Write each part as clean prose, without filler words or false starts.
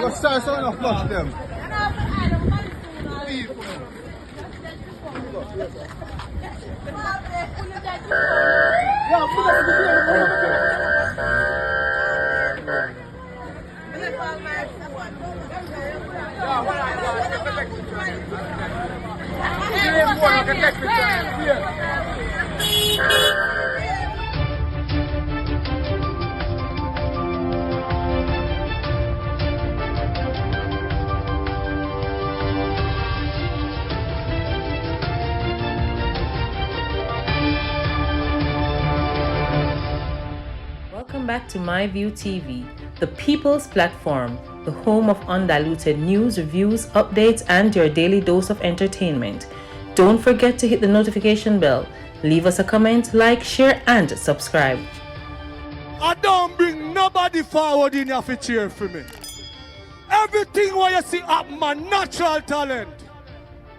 Let's start so enough flush them. Welcome back to MyView TV, the people's platform, the home of undiluted news, reviews, updates, and your daily dose of entertainment. Don't forget to hit the notification bell, leave us a comment, like, share, and subscribe. I don't bring nobody forward in your cheer for me. Everything what you see up my natural talent.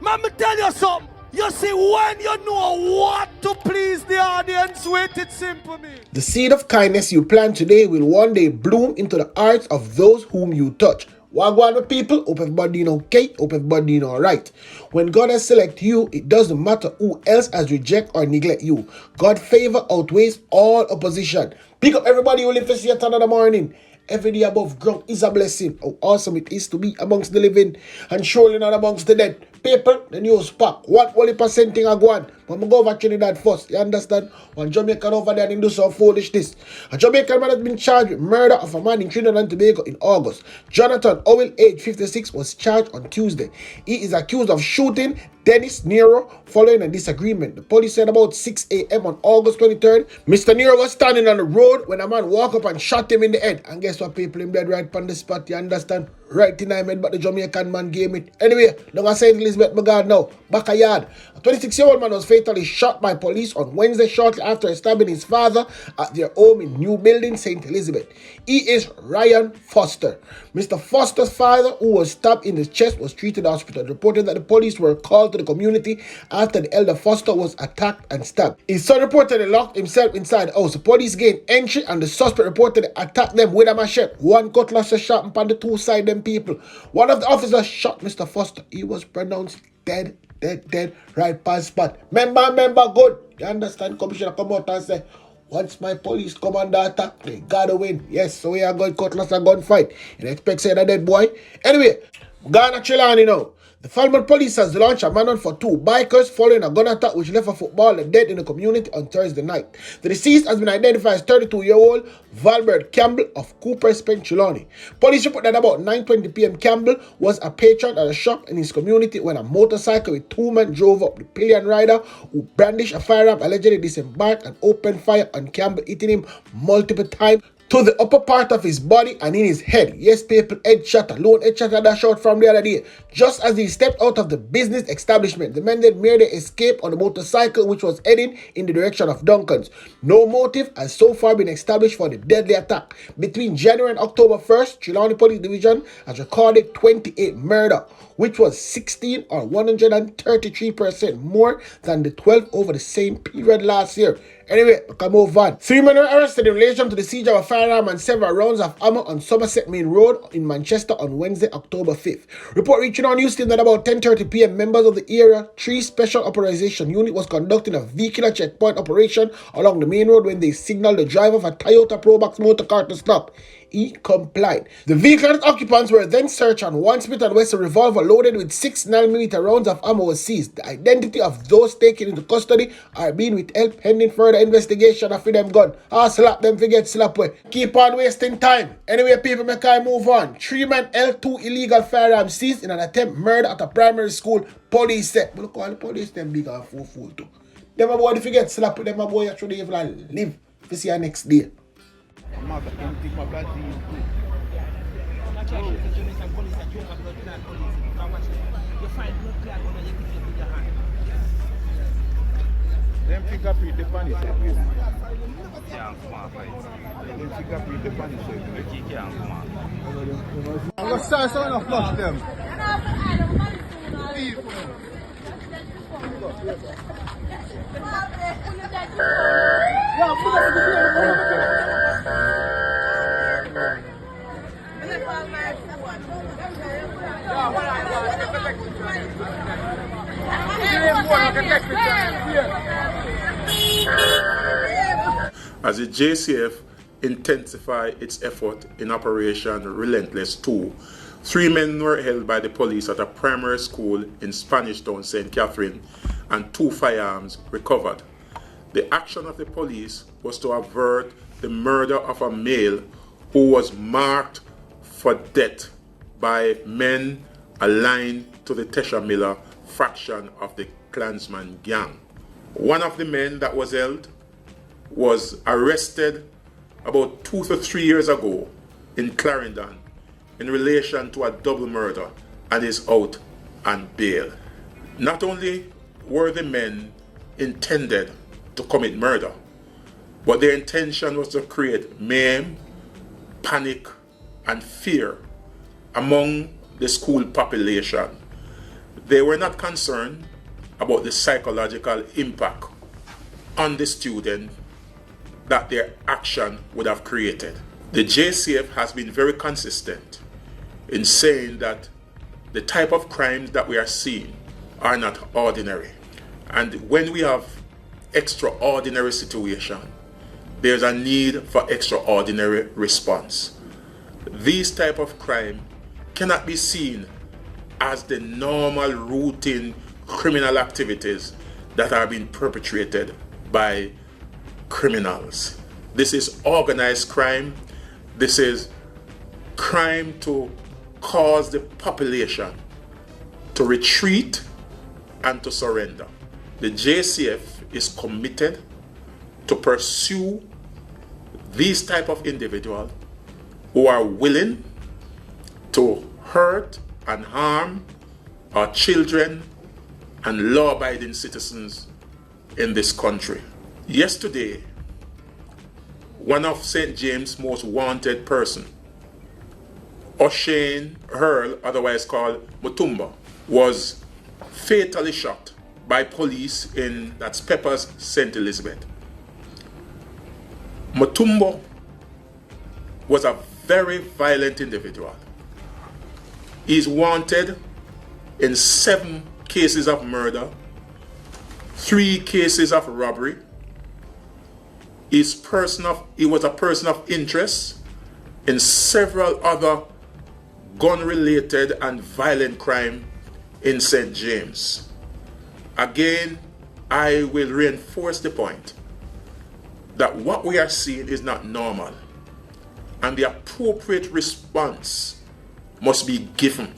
Let me tell you something. You see, when you know what to please the audience with, it's simple, me. The seed of kindness you plant today will one day bloom into the hearts of those whom you touch. Wagwan with people, hope everybody okay, hope everybody alright. When God has selected you, it doesn't matter who else has reject or neglect you. God's favor outweighs all opposition. Pick up everybody who live to see it another morning. Every day above ground is a blessing. How awesome it is to be amongst the living and surely not amongst the dead. People, the news pack. What only percenting I go on? But I'm going to go over Trinidad first. You understand? One Jamaican over there and do some foolishness. A Jamaican man has been charged with murder of a man in Trinidad and Tobago in August. Jonathan Owell, age 56, was charged on Tuesday. He is accused of shooting Dennis Nero following a disagreement. The police said about 6 a.m. on August 23rd, Mr. Nero was standing on the road when a man walked up and shot him in the head. And guess what, people? Him dead right on the spot, you understand? Right in the head, but the Jamaican man gave it. Anyway, don't I say Elizabeth McGard now. Back a yard. A 26-year-old man was fatally shot by police on Wednesday shortly after stabbing his father at their home in New Building, St. Elizabeth. He is Rayon Foster. Mr. Foster's father, who was stabbed in the chest, was treated at the hospital. Reported that the police were called to the community after the elder Foster was attacked and stabbed. His son reportedly locked himself inside the house. The police gained entry and the suspect reportedly attacked them with a machete. One cutlass was shot upon the two side them people. One of the officers shot Mr. Foster. He was pronounced dead, right past spot. Member, good. You understand? Commissioner come out and say, once my police come under attack, they gotta win. Yes, so we are going cutlass and gunfight. You expect say that dead boy? Anyway, Ghana Chilani now. The Valbert police has launched a manhunt for two bikers following a gun attack which left a footballer dead in the community on Thursday night. The deceased has been identified as 32-year-old Valbert Campbell of Cooper Spence, Chilani. Police report that about 9:20 p.m. Campbell was a patron at a shop in his community when a motorcycle with two men drove up. The pillion rider, who brandished a firearm, allegedly disembarked and opened fire on Campbell, hitting him multiple times to the upper part of his body and in his head. Yes, people, headshot, a lone headshot that shot from the other day. Just as he stepped out of the business establishment, the men then made their escape on the motorcycle which was heading in the direction of Duncan's. No motive has so far been established for the deadly attack. Between January and October 1st, Chilani Police Division has recorded 28 murder, which was 16 or 133% more than the 12 over the same period last year. Anyway, we can move on. 3 men were arrested in relation to the siege of a firearm and several rounds of ammo on Somerset Main Road in Manchester on Wednesday, October 5th. Report reaching on Houston that about 10:30 p.m. members of the Area 3 Special Operation Unit was conducting a vehicular checkpoint operation along the main road when they signaled the driver of a Toyota Probox motor car to stop. He complied. The vehicle's occupants were then searched and one Smith & Wesson revolver loaded with 6mm rounds of ammo was seized. The identity of those taken into custody are being withheld pending further investigation after them gun. Slap them forget Sląpwɛh. Keep on wasting time. Anyway, people, make I move on. 3 men held 2 illegal firearms seized in an attempt murder at a primary school. Police said. But look how the police them big and fool too. Them a boy forget Sląpwɛh. Them a boy actually even live to see you next day. Them fingerprint the funny set. Them fingerprint the funny set. Let's start so enough flush them. As the JCF intensify its effort in Operation Relentless 2, 3 men were held by the police at a primary school in Spanish Town, St. Catherine, and 2 firearms recovered. The action of the police was to avert the murder of a male who was marked for death by men aligned to the Tesha Miller faction of the Klansman gang. One of the men that was held was arrested about 2 to 3 years ago in Clarendon in relation to a double murder and is out on bail. Not only were the men intended to commit murder, but their intention was to create mayhem, panic, and fear among the school population. They were not concerned about the psychological impact on the student that their action would have created. The JCF has been very consistent in saying that the type of crimes that we are seeing are not ordinary. And when we have extraordinary situation, there's a need for extraordinary response. These type of crime cannot be seen as the normal routine criminal activities that are being perpetrated by criminals. This is organized crime. This is crime to cause the population to retreat and to surrender. The JCF is committed to pursue these type of individuals who are willing to hurt and harm our children and law-abiding citizens in this country. Yesterday, one of St. James' most wanted person, O'Shane Hurl, otherwise called Mutumba, was fatally shot by police in that's Peppers, St. Elizabeth. Mutumba was a very violent individual. He's wanted in 7 cases of murder, 3 cases of robbery. He was a person of interest in several other gun-related and violent crime in St. James. Again, I will reinforce the point that what we are seeing is not normal, and the appropriate response must be given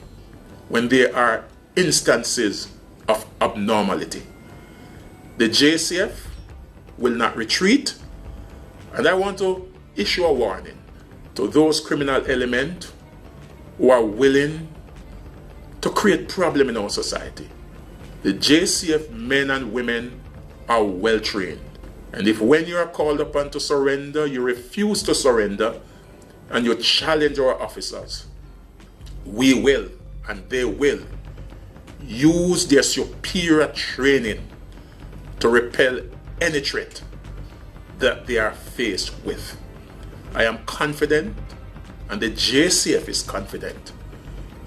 when there are instances of abnormality. The JCF will not retreat, and I want to issue a warning to those criminal elements who are willing to create problem in our society. The JCF men and women are well trained, and if when you are called upon to surrender, you refuse to surrender and you challenge our officers, we will and they will use their superior training to repel any threat that they are faced with. I am confident, and the JCF is confident,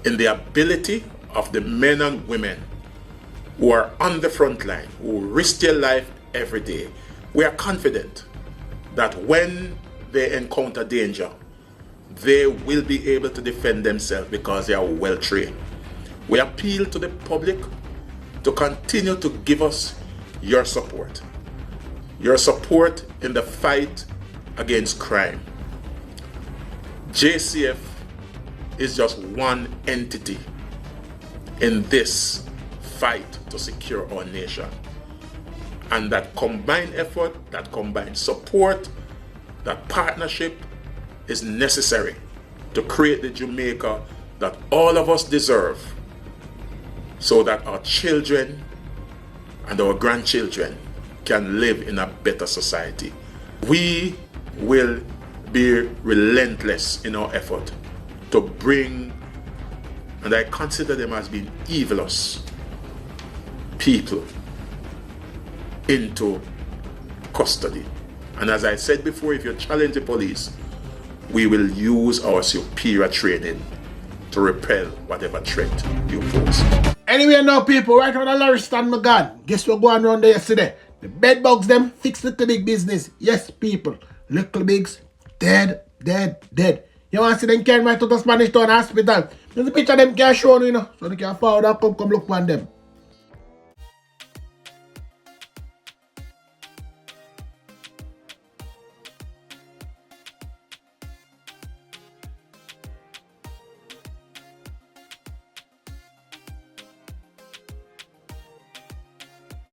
in the ability of the men and women who are on the front line, who risk their life every day. We are confident that when they encounter danger, they will be able to defend themselves because they are well trained. We appeal to the public to continue to give us your support in the fight against crime. JCF is just one entity in this fight to secure our nation. And that combined effort, that combined support, that partnership is necessary to create the Jamaica that all of us deserve, so that our children and our grandchildren can live in a better society. We will be relentless in our effort to bring, and I consider them as being evilous people, into custody. And as I said before, if you challenge the police, we will use our superior training to repel whatever threat you pose. Anyway now people, right on the lorry stand my gun. Guess what going around there yesterday? The bed bugs them fix little big business. Yes people, little bigs dead. You want to see them carry right to the Spanish Town Hospital? There's a picture of them can show you, so they can forward and come look on them.